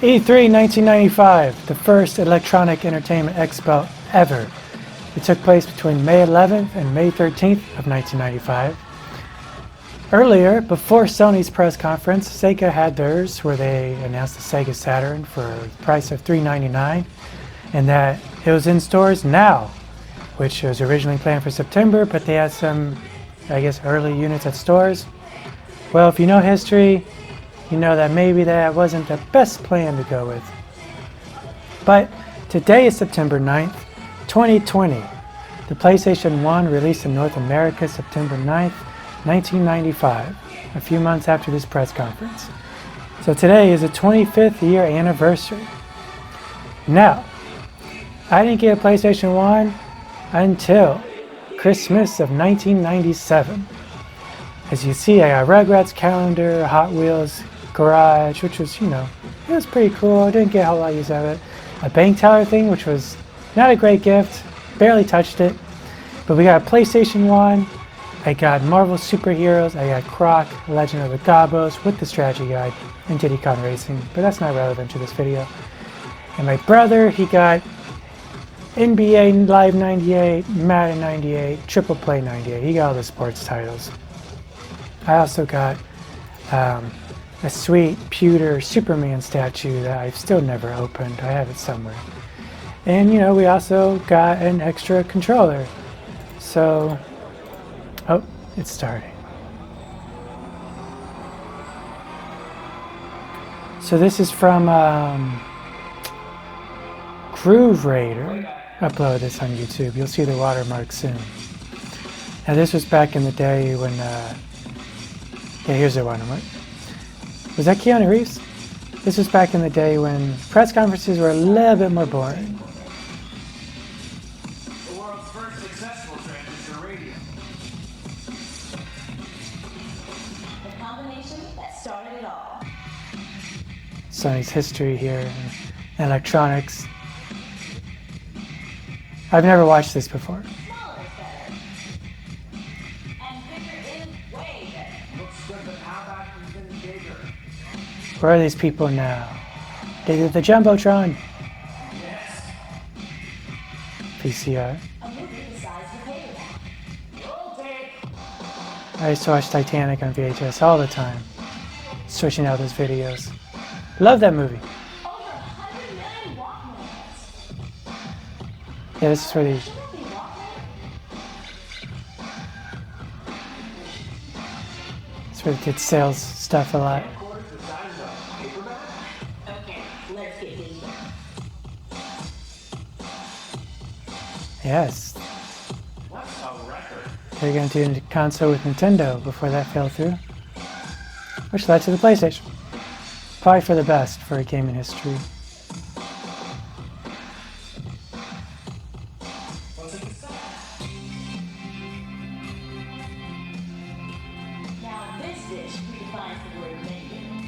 E3 1995, the first Electronic Entertainment Expo ever. It took place between May 11th and May 13th of 1995. Earlier, before Sony's press conference, Sega had theirs where they announced the Sega Saturn for the price of $399 and that it was in stores now, which was originally planned for September, but they had some, I guess, early units at stores. Well, if you know history, you know that maybe that wasn't the best plan to go with. But today is September 9th, 2020. The PlayStation 1 released in North America September 9th, 1995, a few months after this press conference. So today is the 25th year anniversary. Now, I didn't get a PlayStation 1 until Christmas of 1997. As you see, I got Rugrats calendar, Hot Wheels garage, which was, it was pretty cool. I didn't get a whole lot of use out of it. A bank teller thing, which was not a great gift, barely touched it. But we got a PlayStation 1, I got Marvel Superheroes, I got Croc, Legend of the Gobos with the strategy guide, and Diddy Kong Racing, but that's not relevant to this video. And my brother, he got NBA Live 98, Madden 98, Triple Play 98. He got all the sports titles. I also got a sweet pewter Superman statue that I've still never opened. I have it somewhere. And we also got an extra controller. So, oh, it's starting. So this is from Groove Raider. Upload this on YouTube. You'll see the watermark soon. Now this was back in the day when, yeah, here's the watermark. Was that Keanu Reeves? This was back in the day when press conferences were a little bit more boring. The world's first successful transistor radio. The combination that started it all. Sony's history here in electronics. I've never watched this before. Smaller is better. And bigger is way better. Looks good, but how about even bigger? Where are these people now? They did the Jumbotron. Yes. VCR. A movie the size of a paperback. Roll tape. I used to watch Titanic on VHS all the time. Switching out those videos. Love that movie. Over 100 million Walkmans. Yeah, this is where they... Should that be Walkman? It's where they did sales stuff a lot. Okay, let's get digital. Yes. What's a record? They're going to do a console with Nintendo before that fell through. Which led to the PlayStation. Probably for the best for a gaming history. What's a cassette? Now this dish redefines the word menu.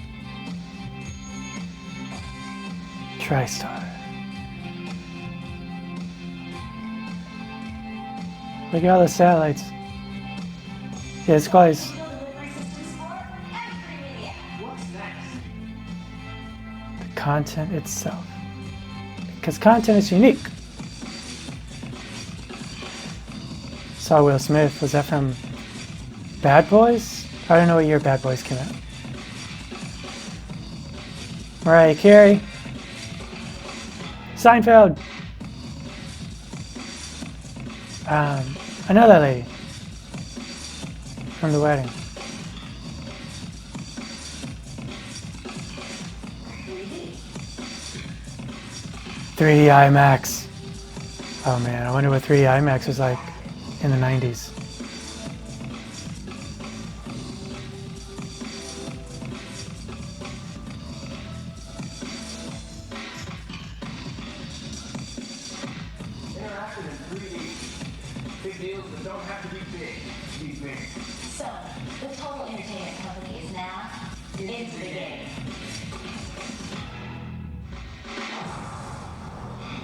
TriStar. Look at all the satellites. Yeah, it's close. Digital delivery systems for every media. What's next? The content itself. Because content is unique. Saw Will Smith. Was that from Bad Boys? I don't know what year Bad Boys came out. Mariah Carey. Seinfeld. Another lady from The Wedding. 3D IMAX. Oh man, I wonder what 3D IMAX was like in the 90s. Interactive in 3D. Big deals that don't have to be big. Be big. So, the total entertainment company is now into the game.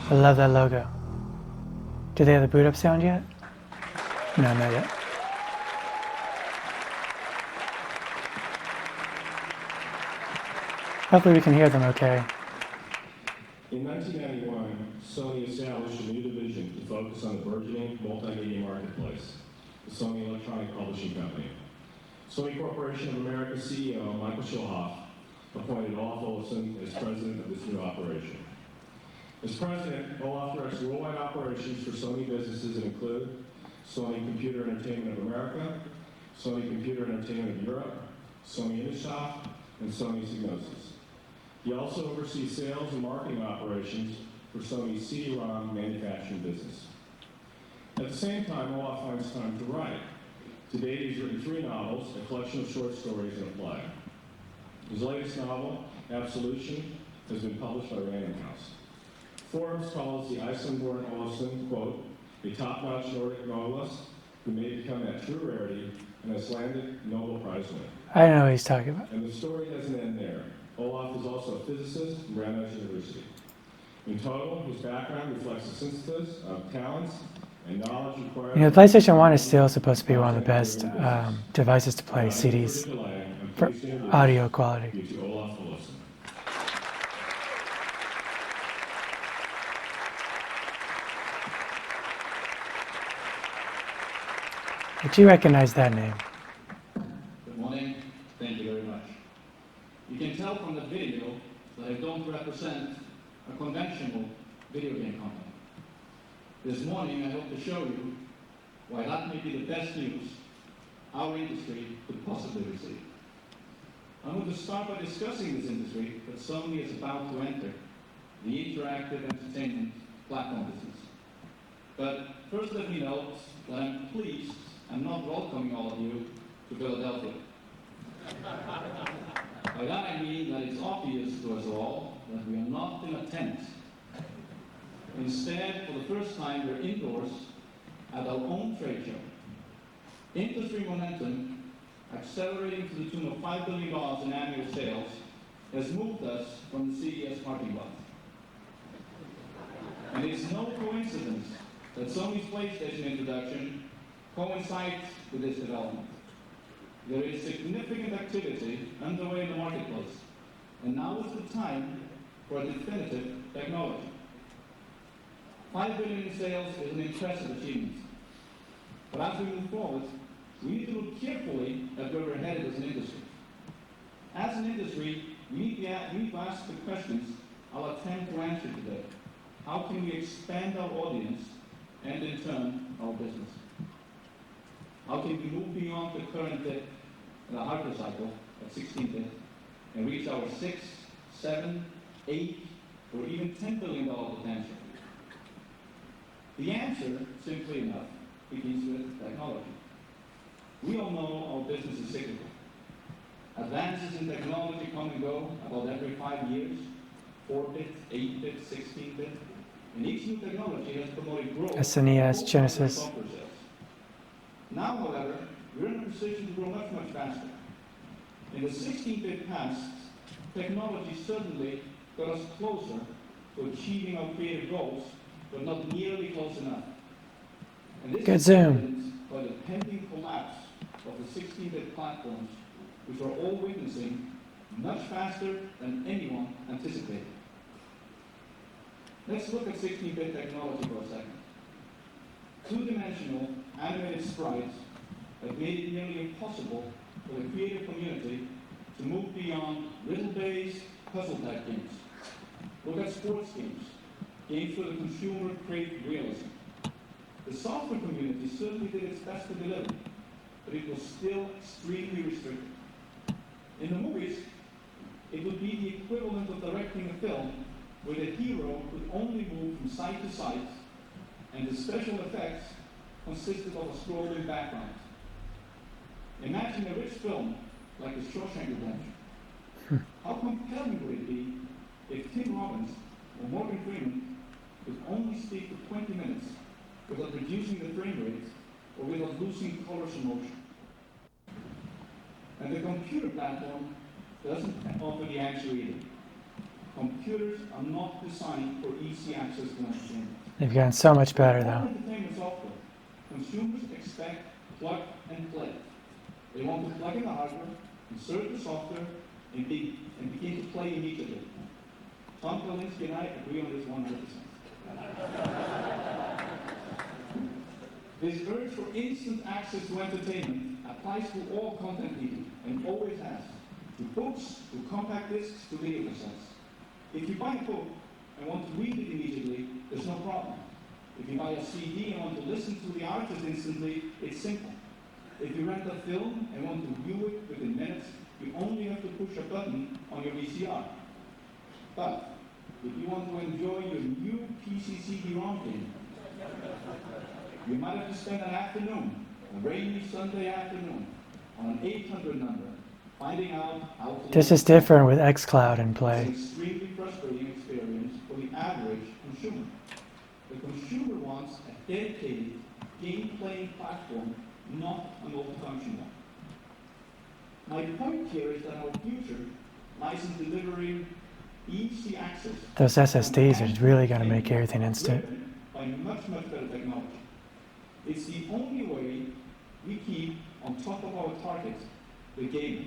I love that logo. Do they have the boot up sound yet? No, not yet. Hopefully we can hear them okay. In 1991, Sony established a new division to focus on the burgeoning multimedia marketplace, the Sony Electronic Publishing Company. Sony Corporation of America CEO Michael Schulhoff appointed Olaf Olafsson as president of this new operation. As president, Olaf directs worldwide operations for Sony businesses that include Sony Computer Entertainment of America, Sony Computer Entertainment of Europe, Sony ImageSoft, and Sony Psygnosis. He also oversees sales and marketing operations for Sony's CD-ROM manufacturing business. At the same time, Olaf finds time to write. To date, he's written 3 novels, a collection of short stories, and a play. His latest novel, Absolution, has been published by Random House. Forbes calls the Iceland-born Olafsson, quote, a top-notch Nordic novelist who may become that true rarity, an Icelandic Nobel Prize winner. I know what he's talking about. And the story doesn't end there. Olaf is also a physicist from Brandeis University. In total, his background reflects a synthesis of talents and knowledge required. You know, the PlayStation 1 is still supposed to be one of the best devices to play CDs for audio quality. Olaf Olafsson. But you recognize that name. Good morning. Thank you very much. You can tell from the video that I don't represent a conventional video game company. This morning I hope to show you why that may be the best news our industry could possibly receive. I'm going to start by discussing this industry that Sony is about to enter, the interactive entertainment platform business. But first let me note that I'm pleased I'm not welcoming all of you to Philadelphia. By that I mean that it's obvious to us all that we are not in a tent. Instead, for the first time, we're indoors at our own trade show. Industry momentum, accelerating to the tune of $5 billion in annual sales, has moved us from the CES parking lot. And it's no coincidence that Sony's PlayStation introduction coincides with this development. There is significant activity underway in the marketplace, and now is the time for a definitive technology. $5 billion in sales is an impressive achievement. But as we move forward, we need to look carefully at where we're headed as an industry. As an industry, we need to ask the questions I'll attempt to answer today. How can we expand our audience and, in turn, our business? How can we move beyond the current bit in a hypercycle at 16-bit and reach our 6, 7, 8, or even $10 billion potential? The answer, simply enough, begins with technology. We all know our business is cyclical. Advances in technology come and go about every 5 years, 4-bit, 8-bit, 16-bit, and each new technology has promoted growth. SNES, Genesis. Software sales. Now, however, we're in a position to grow much, much faster. In the 16-bit past, technology certainly got us closer to achieving our creative goals, but not nearly close enough. And this Good is zoom. evidenced by the pending collapse of the 16-bit platforms, which we're all witnessing much faster than anyone anticipated. Let's look at 16-bit technology for a second. Two-dimensional animated sprites have made it nearly impossible for the creative community to move beyond riddle-based puzzle-type games. Look at sports games, games where the consumer craved realism. The software community certainly did its best to deliver, but it was still extremely restricted. In the movies, it would be the equivalent of directing a film where the hero could only move from side to side, and the special effects consisted of a scrolling background. Imagine a rich film like The Shawshank Redemption. How compelling would it be if Tim Robbins or Morgan Freeman could only speak for 20 minutes without reducing the frame rate or without losing colors and motion? And the computer platform doesn't offer the answer either. Computers are not designed for easy access to entertainment. They've gotten so much better, For though. entertainment software, consumers expect plug and play. They want to plug in the hardware, insert the software, and begin to play immediately. Tom Kalinske and I agree on this 100%. This urge for instant access to entertainment applies to all content medium and always has. To books, to compact discs, to video cassettes. If you buy a book and want to read it immediately, there's no problem. If you buy a CD and want to listen to the artist instantly, it's simple. If you rent a film and want to view it within minutes, you only have to push a button on your VCR. But if you want to enjoy your new PC CD-ROM game, you might have to spend an afternoon, a rainy Sunday afternoon, on an 800 number, finding out how to... This is different with xCloud in play. It's an extremely frustrating experience for the average consumer. The consumer wants a dedicated game-playing platform, not a multifunction one. My point here is that our future lies in delivering easy access. Those SSDs are really going to make everything instant. By much, much better technology. It's the only way we keep on top of our target, the gamer.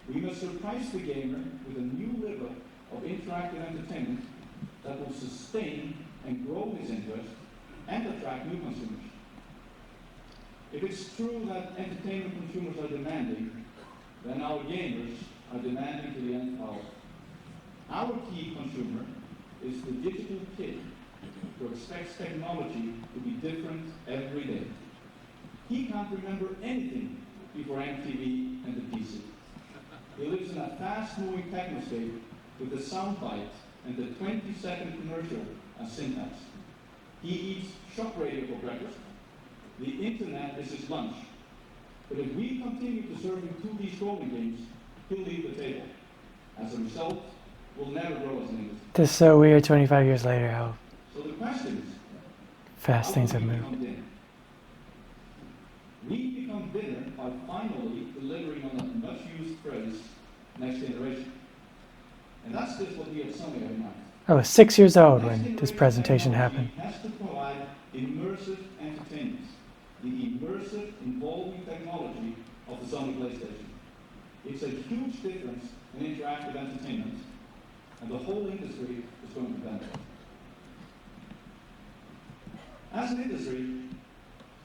We must surprise the gamer with a new level of interactive entertainment that will sustain and grow his interest and attract new consumers. If it's true that entertainment consumers are demanding, then our gamers are demanding to the nth power. Our key consumer is the digital kid who expects technology to be different every day. He can't remember anything before MTV and the PC. He lives in a fast-moving technoscape with the soundbite and the 20-second commercial as syntax. He eats shock radio for breakfast. The internet is his lunch. But if we continue to serve him 2D scrolling games, he'll leave the table. As a result, we'll never grow as an industry. This is so weird 25 years later how So the question is, fast how things do have we moved. become thinner? We become thinner by finally delivering on that much-used phrase, next generation. And that's just what we at Sony have in mind. I was 6 years old when Next this generation presentation happened. technology has to provide immersive entertainment, the immersive, involving technology of the Sony PlayStation. It's a huge difference in interactive entertainment, and the whole industry is going to benefit. As an industry,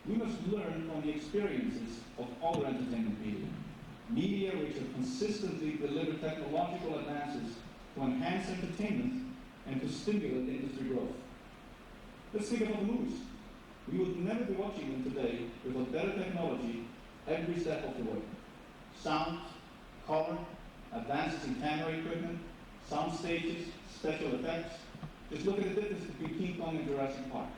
we must learn from the experiences of other entertainment media. Media which have consistently delivered technological advances to enhance entertainment and to stimulate industry growth. Let's think about the movies. We would never be watching them today without better technology every step of the way. Sound, color, advances in camera equipment, sound stages, special effects. Just look at the difference between King Kong and Jurassic Park.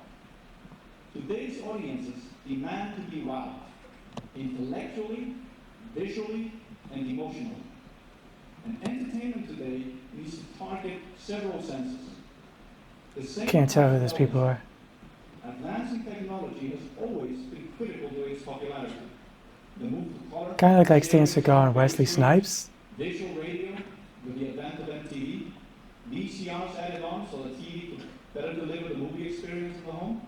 Today's audiences demand to be wowed, intellectually, visually, and emotionally. And entertainment today needs to target several senses. The same Can't tell who these people are. Advancing technology has always been critical to its popularity. The move to color, Kind of look like Steven Seagal and Wesley Snipes. visual radio with the advent of MTV, VCRs added on so that TV could better deliver the movie experience in the home.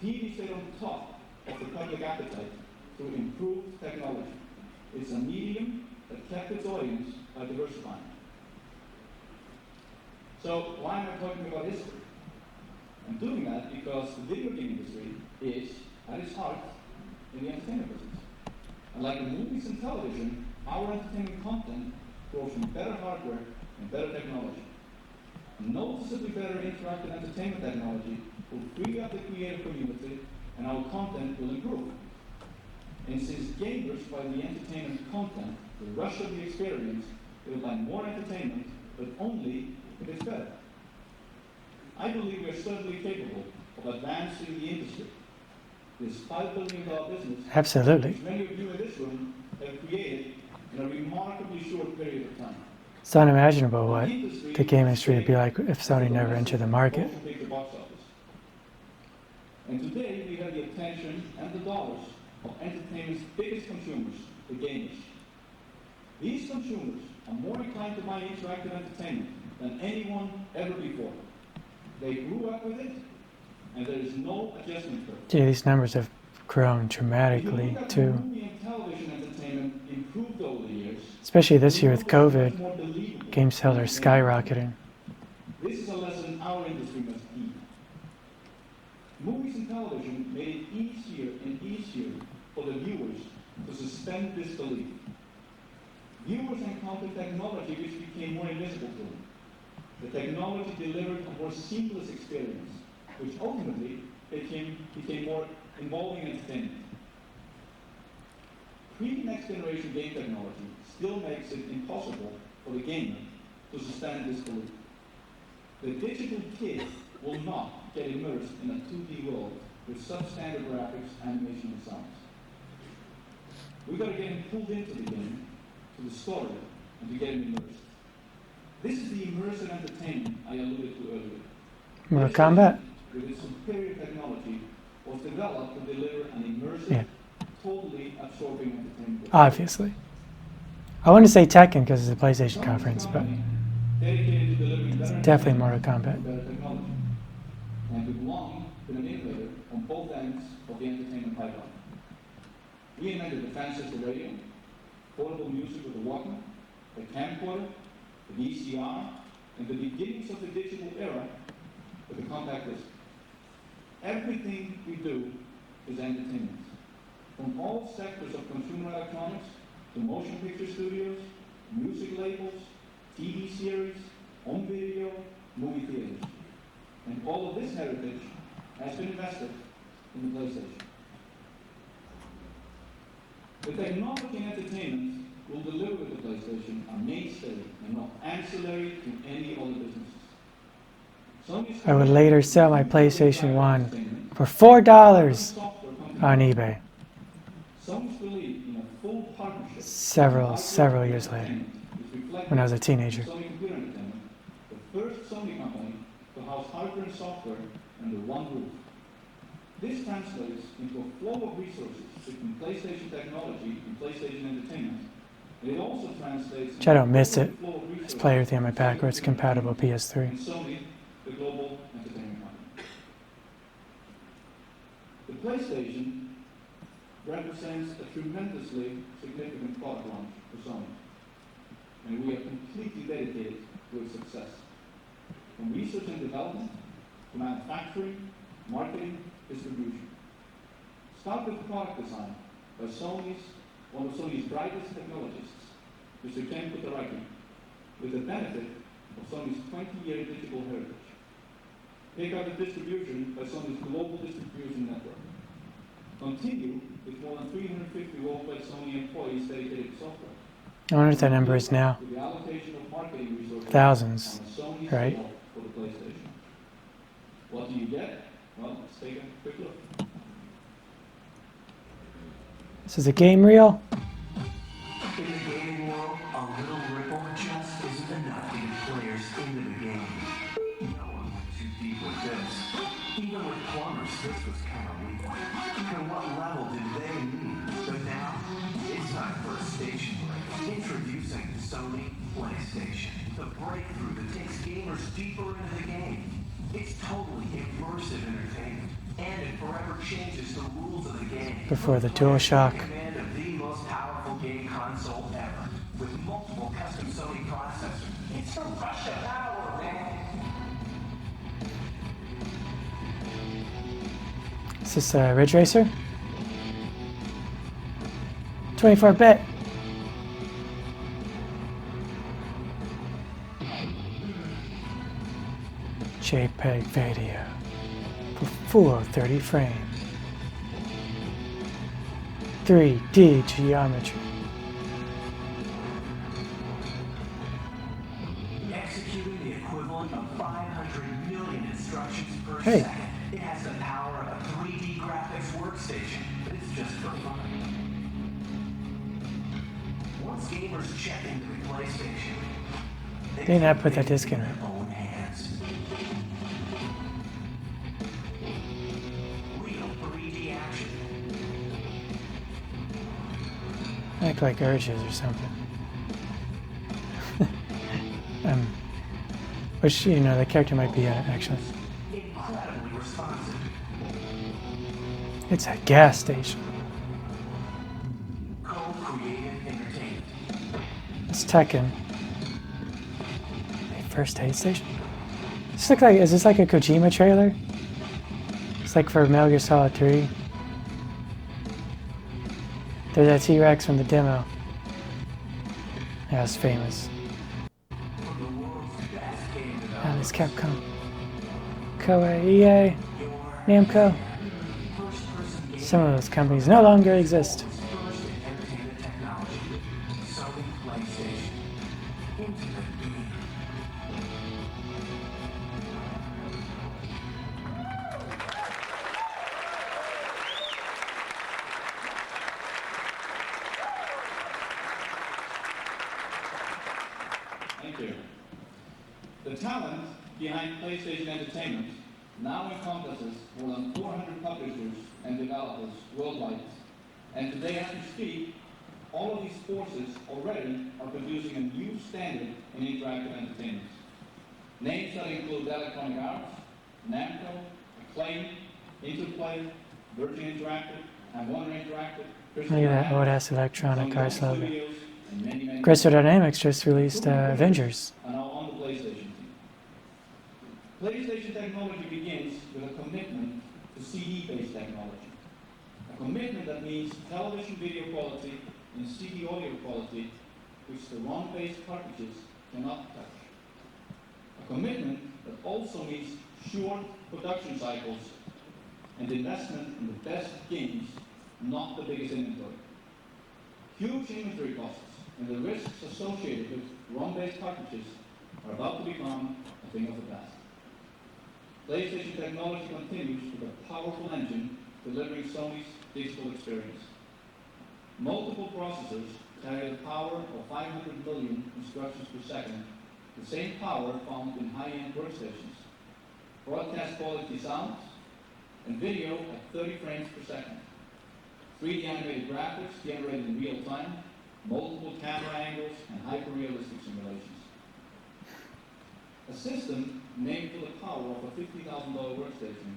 TV stayed on top of the public appetite through improved technology. It's a medium that kept its audience by diversifying. So why am I talking about history? I'm doing that because the video game industry is, at its heart, in the entertainment business. And like the movies and television, our entertainment content grows from better hardware and better technology. Noticeably better interactive entertainment technology will free up the creative community and our content will improve. And since gamers buy the entertainment content, the rush of the experience, they will buy more entertainment, but only if it's better. I believe we are certainly capable of advancing the industry. This $5 billion business, Absolutely. which many of you in this room have created in a remarkably short period of time. It's unimaginable what the game industry would be like if Sony never entered the market. Also picked the box office. And today we have the attention and the dollars of entertainment's biggest consumers, the gamers. These consumers are more inclined to buy interactive entertainment than anyone ever before. They grew up with it, and there is no adjustment curve. Gee, these numbers have grown If you dramatically look at too. how movie and television entertainment improved over the years, Especially this year with it becomes COVID, more believable game sales are skyrocketing. This is a lesson our industry must heed. Movies and television made it easier and easier for the viewers to suspend disbelief. Viewers encountered technology which became more invisible to them. The technology delivered a more seamless experience, which ultimately became more involving entertainment. Pre-next generation game technology still makes it impossible for the gamer to suspend disbelief. The digital kid will not get immersed in a 2D world with substandard graphics, animation, and sounds. We've got to get him pulled into the game, to the story, and to get him immersed. This is the immersive entertainment I alluded to earlier. Mortal Kombat? With its superior technology, was developed to deliver an immersive, totally absorbing entertainment. Obviously. I want to say Tekken because it's a PlayStation conference, but it's definitely Mortal Kombat. And we've long been an innovator on both ends of the entertainment pipeline. We invented the transistor radio, portable music with the Walkman, the camcorder, the VCR, and the beginnings of the digital era with the compact disc. Everything we do is entertainment. From all sectors of consumer electronics to motion picture studios, music labels, TV series, home video, movie theaters. And all of this heritage has been invested in the PlayStation. The technology and entertainment will deliver with the PlayStation a mainstay and not ancillary to any other businesses. I would later sell my PlayStation 1 for $4 on eBay. Several years later, when I was a teenager. Sony Computer Entertainment, the first Sony company to house hardware and software under one roof. This translates into a flow of resources between PlayStation technology and PlayStation entertainment. And it also translates Which I don't miss it. I just play everything on my pack where it's compatible PS3. and Sony, the global entertainment company. The PlayStation represents a tremendously significant product launch for Sony. And we are completely dedicated to its success. From research and development, to manufacturing, marketing, distribution. Start with product design by one of Sony's brightest technologists, Mr. Ken Kutaragi, with the benefit of Sony's 20-year digital heritage. Pick up the distribution by Sony's global distribution network. Continue with more than 350 worldwide Sony employees dedicated to software. I wonder what that number is now. With the allocation of marketing resources Thousands, on Sony's right? scale for the PlayStation. What do you get? Well, let's take a quick look. This is a game reel? In the gaming world, a little ripple just isn't enough to get players into the game. No one went too deep with this. Even with plumbers, this was kind of weak. And what level did they need? But now, it's time for a station break. Introducing Sony PlayStation, the breakthrough that takes gamers deeper into the game. It's totally immersive entertainment, and it forever changes the rules of the game. Before the DualShock. Command of the most powerful game console ever, with multiple custom Sony processors. It's a rush of power, man. Is this a Ridge Racer? 24-bit. JPEG video for full 30 frames. 3D geometry. Executing the equivalent of 500 million instructions per Hey. second. It has the power of a 3D graphics workstation, but it's just for fun. Once gamers check into the PlayStation, they They did not put that disc in their it. own hands. Real 3D action. Act like Urges or something. Which, you know, the character might be actually. Incredibly responsive. It's a gas station. Co-creative entertainment. It's Tekken. A first aid station? This looks like, is this like a Kojima trailer? It's like for Metal Gear Solid 3. There's that T-Rex from the demo. Yeah, it's famous. Ah, this Capcom. Koei, EA, Namco. Some of those companies no longer exist. First in entertainment technology, Sony PlayStation. Intimate game. Thank you. The talent behind PlayStation Entertainment now encompasses more than 400 publishers and developers worldwide. And today, as we speak, all of these forces already are producing a new standard in interactive entertainment. Names that include Electronic Arts, Namco, Acclaim, Interplay, Virgin Interactive, and Wonder Interactive. Look at that old-ass Electronic Arts logo. Crystal Dynamics just released Avengers. Are now on the PlayStation team. PlayStation technology begins with a commitment to CD-based technology. A commitment that means television video quality and CD audio quality, which the ROM-based cartridges cannot touch. A commitment that also means short production cycles and investment in the best games, not the biggest inventory. Huge inventory costs and the risks associated with ROM-based cartridges are about to become a thing of the past. PlayStation technology continues with a powerful engine delivering Sony's digital experience. Multiple processors carry the power of 500 million instructions per second, the same power found in high-end workstations. Broadcast quality sound and video at 30 frames per second. 3D animated graphics generated in real time, multiple camera angles, and hyper-realistic simulations. A system named for the power of a $50,000 workstation,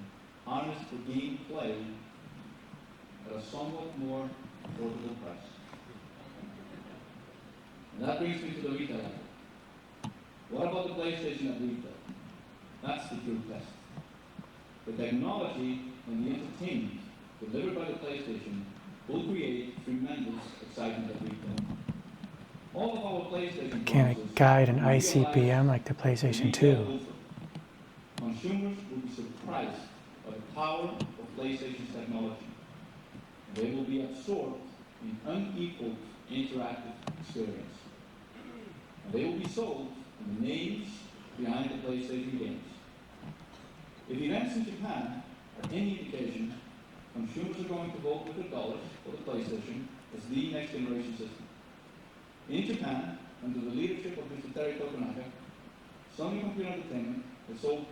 harnessed for gameplay at a somewhat more affordable price. And that brings me to the retail level. What about the PlayStation at retail? That's the true test. The technology and the entertainment delivered by the PlayStation will create tremendous excitement at retail. All of our PlayStation Can it guide an ICBM like the PlayStation 2? Consumers will be surprised by the power of PlayStation's technology. And they will be absorbed in unequaled interactive experience. And they will be sold in the names behind the PlayStation games. If events in Japan are any indication, consumers are going to vote with their dollars for the PlayStation as the next generation system. In Japan, under the leadership of Mr. Terry Tokunaga, Sony Computer Entertainment has sold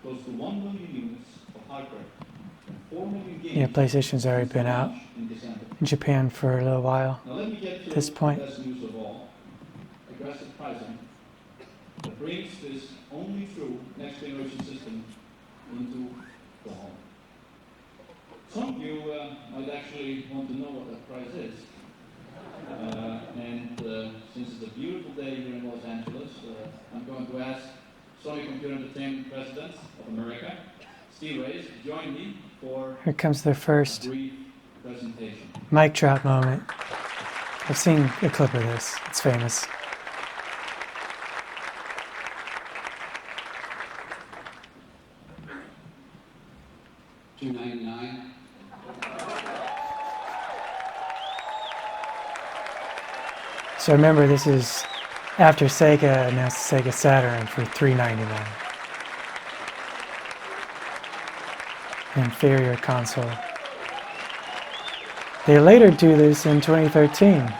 close to 1 million units of hardware and 4 million games. Yeah, PlayStation's already been out in Japan for a little while. Now let me get to At this point, the best news of all, aggressive pricing that brings this only true next generation system into the home. Some of you might actually want to know what that price is. Since it's a beautiful day here in Los Angeles, I'm going to ask Sony Computer Entertainment President of America, Steve Reyes, to join me for here comes their first a brief presentation. mic drop moment. I've seen a clip of this. It's famous. $299. So remember, this is after Sega announced the Sega Saturn for $399. An inferior console. They later do this in 2013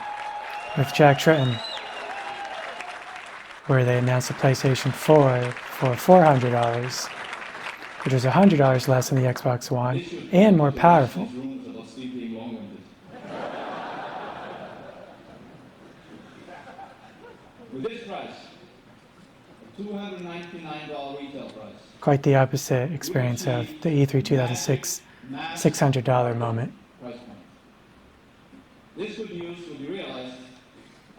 with Jack Tretton, where they announced the PlayStation 4 for $400, which was $100 less than the Xbox One and more powerful. With this price, a $299 retail price. Quite the opposite experience of the E3 2006 $600 moment. Price point. This good news will be realized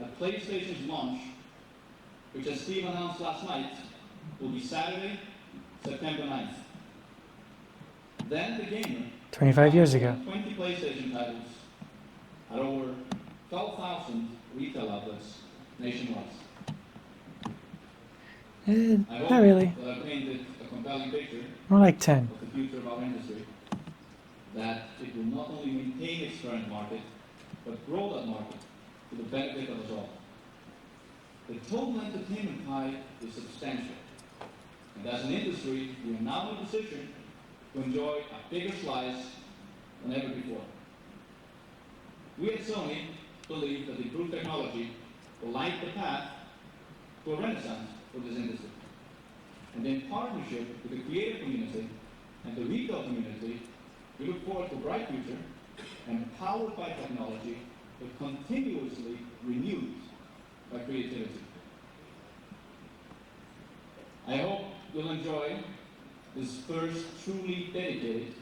at PlayStation's launch, which, as Steve announced last night, will be Saturday, September 9th. Then the gamer 25 years ago. 20 PlayStation titles at over 12,000 retail outlets nationwide. I hope Not really. that I painted a compelling picture More like 10. of the future of our industry, that it will not only maintain its current market, but grow that market to the benefit of us all. The total entertainment pie is substantial, and as an industry, we are now in a position to enjoy a bigger slice than ever before. We at Sony believe that improved technology will light the path to a renaissance for this industry. And in partnership with the creative community and the retail community, we look forward to a bright future empowered by technology, but continuously renewed by creativity. I hope you'll enjoy this first truly dedicated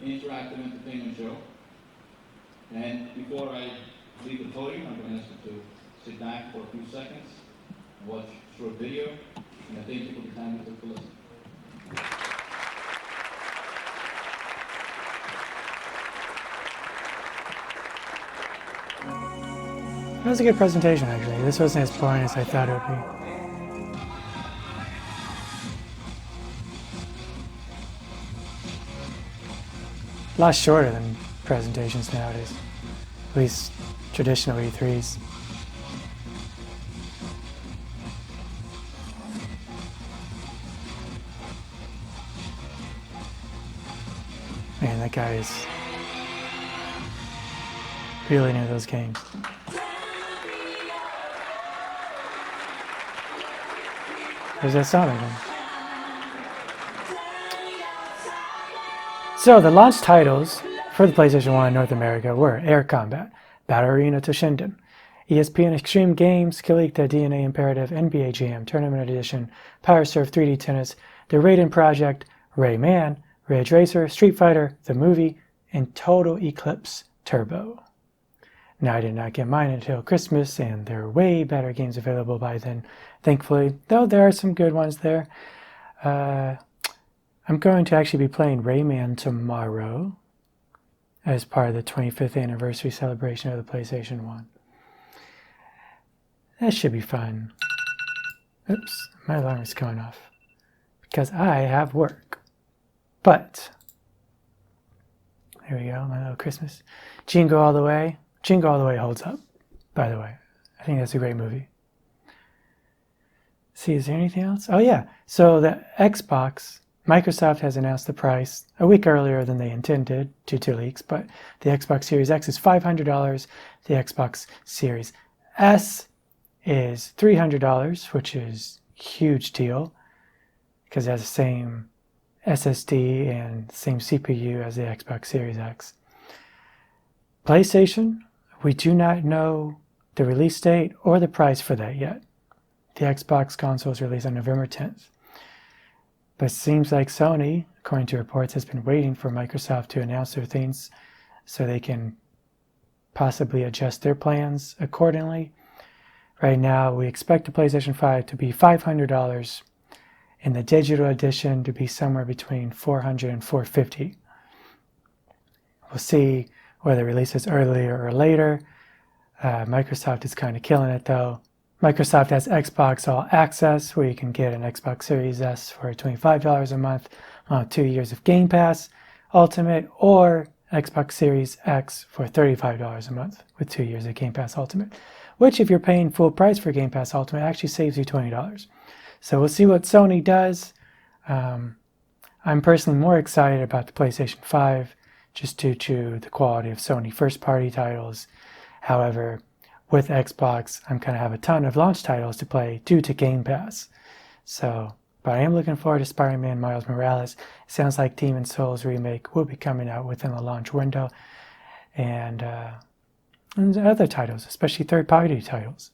interactive entertainment show. And before I leave the podium, I'm going to ask you to sit back for a few seconds and watch a short video. And I thank you for the time you took to listen. That was a good presentation, actually. This wasn't as boring as I thought it would be. A lot shorter than presentations nowadays, at least traditional E3s. Man, that guy is really into those games. There's that song again. So the launch titles for the PlayStation 1 in North America were Air Combat, Battle Arena Toshinden, ESPN Extreme Games, Kilikta DNA Imperative, NBA Jam, Tournament Edition, Power Surf 3D Tennis, The Raiden Project, Rayman, Ridge Racer, Street Fighter, The Movie, and Total Eclipse Turbo. Now, I did not get mine until Christmas, and there are way better games available by then, thankfully, though there are some good ones there. I'm going to actually be playing Rayman tomorrow as part of the 25th anniversary celebration of the PlayStation 1. That should be fun. Oops, my alarm is going off because I have work. But, there we go, my little Christmas. Jingle All the Way. Jingle All the Way holds up, by the way. I think that's a great movie. See, is there anything else? Oh yeah, so the Xbox, Microsoft has announced the price a week earlier than they intended due to leaks, but the Xbox Series X is $500. The Xbox Series S is $300, which is a huge deal because it has the same SSD and same CPU as the Xbox Series X. PlayStation, we do not know the release date or the price for that yet. The Xbox console is released on November 10th. But it seems like Sony, according to reports, has been waiting for Microsoft to announce their things so they can possibly adjust their plans accordingly. Right now, we expect the PlayStation 5 to be $500 and the digital edition to be somewhere between $400 and $450. We'll see whether it releases earlier or later. Microsoft is kind of killing it though. Microsoft has Xbox All Access, where you can get an Xbox Series S for $25 a month on 2 years of Game Pass Ultimate, or Xbox Series X for $35 a month with 2 years of Game Pass Ultimate, which if you're paying full price for Game Pass Ultimate actually saves you $20. So we'll see what Sony does. I'm personally more excited about the PlayStation 5 just due to the quality of Sony first-party titles. However, with Xbox, I'm going to have a ton of launch titles to play due to Game Pass. So, but I am looking forward to Spider-Man Miles Morales. It sounds like Demon's Souls remake will be coming out within the launch window. And other titles, especially third-party titles.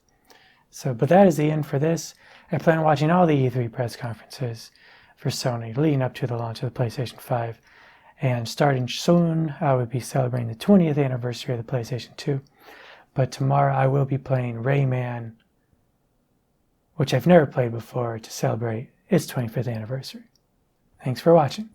So, but that is the end for this. I plan on watching all the E3 press conferences for Sony leading up to the launch of the PlayStation 5. And starting soon, I will be celebrating the 20th anniversary of the PlayStation 2. But tomorrow I will be playing Rayman, which I've never played before, to celebrate its 25th anniversary. Thanks for watching.